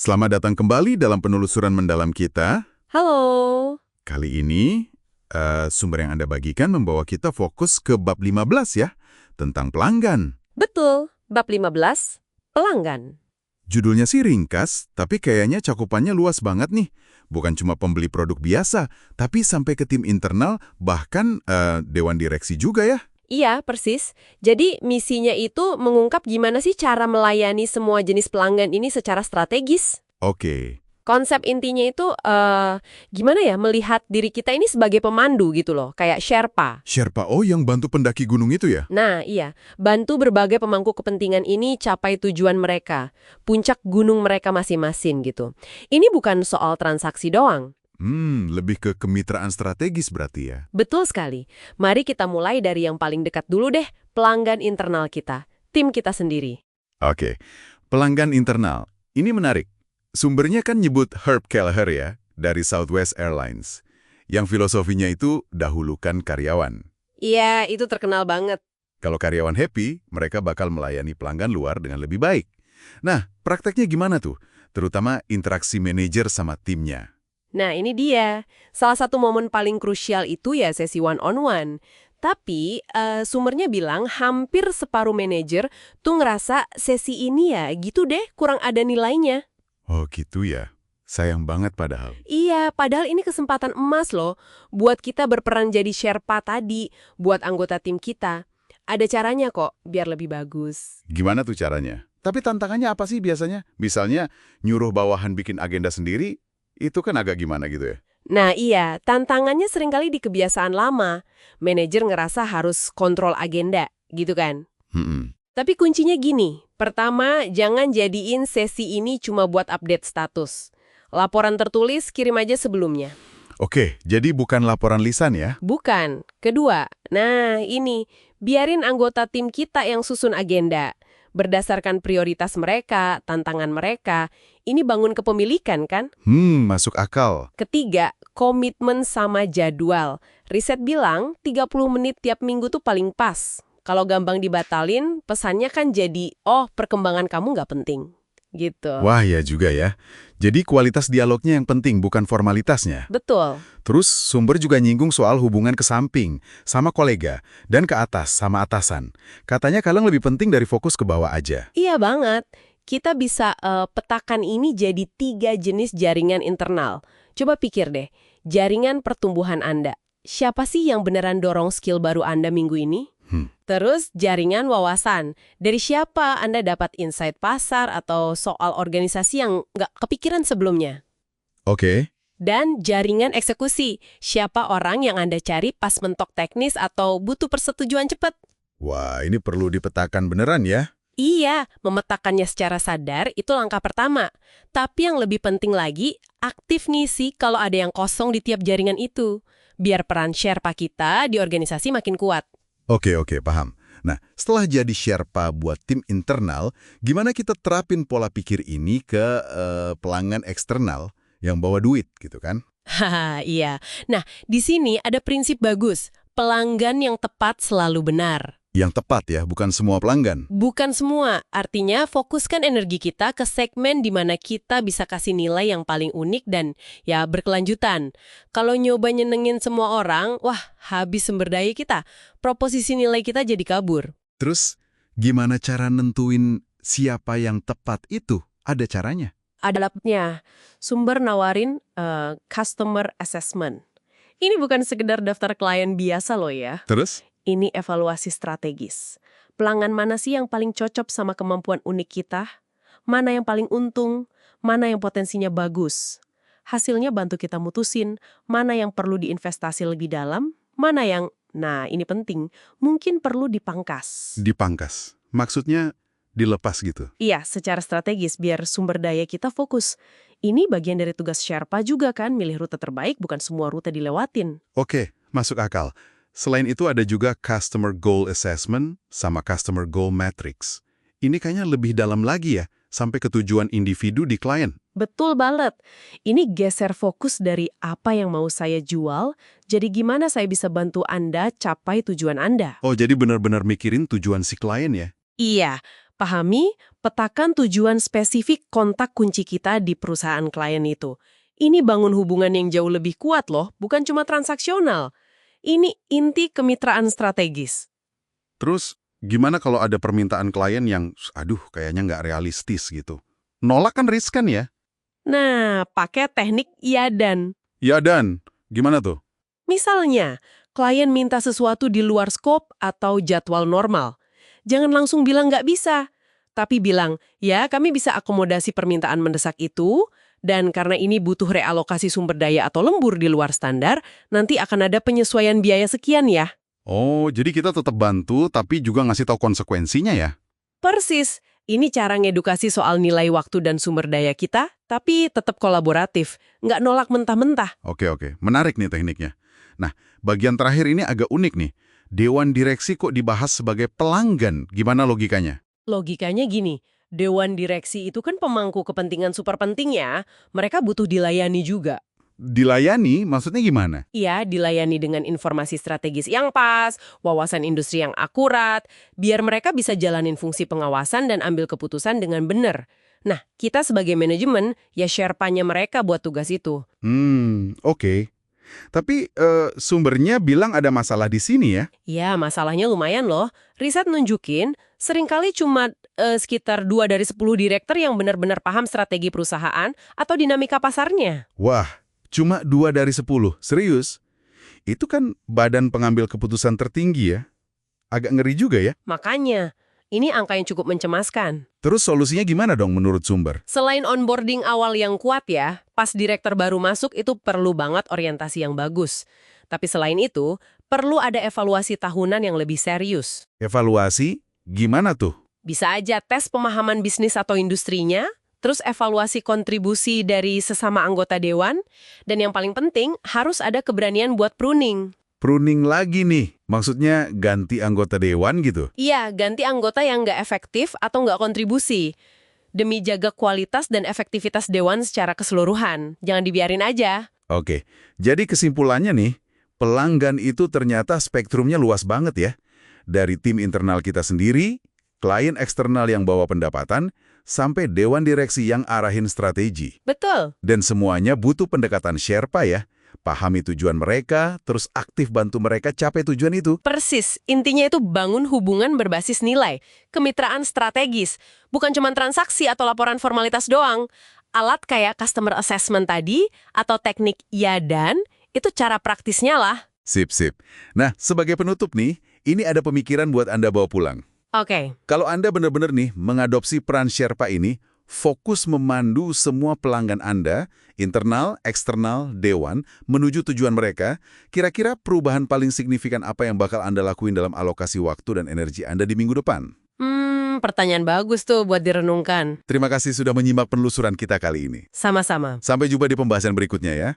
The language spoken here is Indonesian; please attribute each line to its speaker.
Speaker 1: Selamat datang kembali dalam penelusuran mendalam kita.
Speaker 2: Halo.
Speaker 1: Kali ini, sumber yang Anda bagikan membawa kita fokus ke bab 15 ya, tentang pelanggan.
Speaker 2: Betul, bab 15, pelanggan.
Speaker 1: Judulnya sih ringkas, tapi kayaknya cakupannya luas banget nih. Bukan cuma pembeli produk biasa, tapi sampai ke tim internal, bahkan dewan direksi juga ya.
Speaker 2: Iya, persis. Jadi misinya itu mengungkap gimana sih cara melayani semua jenis pelanggan ini secara strategis.
Speaker 1: Oke,
Speaker 2: Konsep intinya itu gimana ya melihat diri kita ini sebagai pemandu gitu loh, kayak Sherpa.
Speaker 1: Sherpa yang bantu pendaki gunung itu ya?
Speaker 2: Nah, iya, bantu berbagai pemangku kepentingan ini capai tujuan mereka, puncak gunung mereka masing-masing gitu. Ini bukan soal transaksi doang.
Speaker 1: Lebih ke kemitraan strategis berarti ya.
Speaker 2: Betul sekali. Mari kita mulai dari yang paling dekat dulu deh, pelanggan internal kita, tim kita sendiri.
Speaker 1: Oke, pelanggan internal. Ini menarik. Sumbernya kan nyebut Herb Kelleher ya, dari Southwest Airlines. Yang filosofinya itu dahulukan karyawan.
Speaker 2: Iya, itu terkenal banget.
Speaker 1: Kalau karyawan happy, mereka bakal melayani pelanggan luar dengan lebih baik. Nah, prakteknya gimana tuh? Terutama interaksi manajer sama timnya.
Speaker 2: Nah, ini dia. Salah satu momen paling krusial itu ya sesi one-on-one. Tapi, sumbernya bilang hampir separuh manajer tuh ngerasa sesi ini ya gitu deh, kurang ada nilainya.
Speaker 1: Oh gitu ya. Sayang banget padahal.
Speaker 2: Iya, padahal ini kesempatan emas loh buat kita berperan jadi Sherpa tadi, buat anggota tim kita. Ada caranya kok, biar lebih bagus.
Speaker 1: Gimana tuh caranya? Tapi tantangannya apa sih biasanya? Misalnya, nyuruh bawahan bikin agenda sendiri, itu kan agak gimana gitu ya?
Speaker 2: Nah iya, tantangannya seringkali di kebiasaan lama. Manajer ngerasa harus kontrol agenda, gitu kan?
Speaker 1: Hmm.
Speaker 2: Tapi kuncinya gini, pertama jangan jadiin sesi ini cuma buat update status. Laporan tertulis kirim aja sebelumnya.
Speaker 1: Oke, jadi bukan laporan lisan ya?
Speaker 2: Bukan. Kedua, nah ini, biarin anggota tim kita yang susun agenda. Berdasarkan prioritas mereka, tantangan mereka, ini bangun kepemilikan kan?
Speaker 1: Masuk akal.
Speaker 2: Ketiga, komitmen sama jadwal. Riset bilang 30 menit tiap minggu tuh paling pas. Kalau gampang dibatalin, pesannya kan jadi, oh perkembangan kamu nggak penting. Gitu.
Speaker 1: Wah ya juga ya. Jadi kualitas dialognya yang penting, bukan formalitasnya.
Speaker 2: Betul.
Speaker 1: Terus sumber juga nyinggung soal hubungan ke samping, sama kolega, dan ke atas, sama atasan. Katanya kadang lebih penting dari fokus ke bawah aja.
Speaker 2: Iya banget. Kita bisa petakan ini jadi 3 jenis jaringan internal. Coba pikir deh, jaringan pertumbuhan Anda. Siapa sih yang beneran dorong skill baru Anda minggu ini? Terus jaringan wawasan. Dari siapa Anda dapat insight pasar atau soal organisasi yang nggak kepikiran sebelumnya?
Speaker 1: Oke.
Speaker 2: Dan jaringan eksekusi. Siapa orang yang Anda cari pas mentok teknis atau butuh persetujuan cepat?
Speaker 1: Wah, ini perlu dipetakan beneran ya?
Speaker 2: Iya, memetakannya secara sadar itu langkah pertama. Tapi yang lebih penting lagi, aktif ngisi kalau ada yang kosong di tiap jaringan itu. Biar peran Sherpa kita di organisasi makin kuat.
Speaker 1: Oke, paham. Nah, setelah jadi Sherpa buat tim internal, gimana kita terapin pola pikir ini ke pelanggan eksternal yang bawa duit gitu kan?
Speaker 2: Haha, iya. Nah, di sini ada prinsip bagus. Pelanggan yang tepat selalu benar.
Speaker 1: Yang tepat ya, bukan semua pelanggan.
Speaker 2: Bukan semua. Artinya, fokuskan energi kita ke segmen di mana kita bisa kasih nilai yang paling unik dan ya berkelanjutan. Kalau nyoba nyenengin semua orang, wah, habis sumber daya kita. Proposisi nilai kita jadi kabur.
Speaker 1: Terus, gimana cara nentuin siapa yang tepat itu? Ada caranya?
Speaker 2: Ada labnya. Sumber nawarin customer assessment. Ini bukan sekedar daftar klien biasa loh ya.
Speaker 1: Terus?
Speaker 2: Ini evaluasi strategis. Pelanggan mana sih yang paling cocok sama kemampuan unik kita? Mana yang paling untung? Mana yang potensinya bagus? Hasilnya bantu kita mutusin mana yang perlu diinvestasi lebih dalam, mana yang, nah ini penting, mungkin perlu dipangkas.
Speaker 1: Dipangkas. Maksudnya dilepas gitu?
Speaker 2: Iya, secara strategis biar sumber daya kita fokus. Ini bagian dari tugas Sherpa juga kan, milih rute terbaik bukan semua rute dilewatin.
Speaker 1: Oke, masuk akal. Selain itu ada juga Customer Goal Assessment sama Customer Goal Matrix. Ini kayaknya lebih dalam lagi ya, sampai ke tujuan individu di klien.
Speaker 2: Betul banget. Ini geser fokus dari apa yang mau saya jual, jadi gimana saya bisa bantu Anda capai tujuan Anda.
Speaker 1: Oh, jadi benar-benar mikirin tujuan si klien ya?
Speaker 2: Iya, pahami Petakan tujuan spesifik kontak kunci kita di perusahaan klien itu. Ini bangun hubungan yang jauh lebih kuat loh, bukan cuma transaksional. Ini inti kemitraan strategis.
Speaker 3: Terus, gimana kalau ada permintaan klien yang, aduh, kayaknya nggak realistis gitu? Nolak kan riskan ya?
Speaker 2: Nah, pakai teknik iya dan.
Speaker 3: Ya dan, gimana tuh?
Speaker 2: Misalnya, klien minta sesuatu di luar skop atau jadwal normal. Jangan langsung bilang nggak bisa, tapi bilang, ya kami bisa akomodasi permintaan mendesak itu, dan karena ini butuh realokasi sumber daya atau lembur di luar standar, nanti akan ada penyesuaian biaya sekian ya.
Speaker 3: Oh, jadi kita tetap bantu, tapi juga ngasih tahu konsekuensinya ya?
Speaker 2: Persis, ini cara ngedukasi soal nilai waktu dan sumber daya kita, tapi tetap kolaboratif, nggak nolak mentah-mentah.
Speaker 3: Oke, menarik nih tekniknya. Nah, bagian terakhir ini agak unik nih. Dewan direksi kok dibahas sebagai pelanggan, gimana logikanya?
Speaker 2: Logikanya gini, dewan direksi itu kan pemangku kepentingan super penting ya, mereka butuh dilayani juga.
Speaker 3: Dilayani, maksudnya gimana?
Speaker 2: Iya, dilayani dengan informasi strategis yang pas, wawasan industri yang akurat, biar mereka bisa jalanin fungsi pengawasan dan ambil keputusan dengan benar. Nah, kita sebagai manajemen, ya Sherpa-nya mereka buat tugas itu.
Speaker 3: Oke. Tapi sumbernya bilang ada masalah di sini ya?
Speaker 2: Ya, masalahnya lumayan loh. Riset nunjukin, seringkali cuma sekitar 2 dari 10 direktur yang benar-benar paham strategi perusahaan atau dinamika pasarnya.
Speaker 3: Wah, cuma 2 dari 10. Serius? Itu kan badan pengambil keputusan tertinggi ya? Agak ngeri juga ya?
Speaker 2: Makanya, ini angka yang cukup mencemaskan.
Speaker 3: Terus solusinya gimana dong menurut sumber?
Speaker 2: Selain onboarding awal yang kuat ya, pas direktur baru masuk itu perlu banget orientasi yang bagus. Tapi selain itu, perlu ada evaluasi tahunan yang lebih serius.
Speaker 3: Evaluasi? Gimana tuh?
Speaker 2: Bisa aja tes pemahaman bisnis atau industrinya, terus evaluasi kontribusi dari sesama anggota dewan, dan yang paling penting harus ada keberanian buat pruning.
Speaker 3: Pruning lagi nih, maksudnya ganti anggota dewan gitu?
Speaker 2: Iya, ganti anggota yang nggak efektif atau nggak kontribusi. Demi jaga kualitas dan efektivitas dewan secara keseluruhan. Jangan dibiarin aja.
Speaker 3: Oke, jadi kesimpulannya nih, pelanggan itu ternyata spektrumnya luas banget ya. Dari tim internal kita sendiri, klien eksternal yang bawa pendapatan, sampai dewan direksi yang arahin strategi.
Speaker 2: Betul.
Speaker 3: Dan semuanya butuh pendekatan Sherpa ya. Pahami tujuan mereka, terus aktif bantu mereka capai tujuan itu.
Speaker 2: Persis, intinya itu bangun hubungan berbasis nilai, kemitraan strategis, bukan cuma transaksi atau laporan formalitas doang. Alat kayak customer assessment tadi, atau teknik ya dan, itu cara praktisnya lah.
Speaker 3: Sip. Nah, sebagai penutup nih, ini ada pemikiran buat Anda bawa pulang.
Speaker 2: Oke.
Speaker 3: Kalau Anda benar-benar nih mengadopsi peran Sherpa ini, fokus memandu semua pelanggan Anda, internal, eksternal, dewan, menuju tujuan mereka, kira-kira perubahan paling signifikan apa yang bakal Anda lakuin dalam alokasi waktu dan energi Anda di minggu depan?
Speaker 2: Pertanyaan bagus tuh buat direnungkan.
Speaker 3: Terima kasih sudah menyimak penelusuran kita kali ini.
Speaker 2: Sama-sama.
Speaker 3: Sampai jumpa di pembahasan berikutnya ya.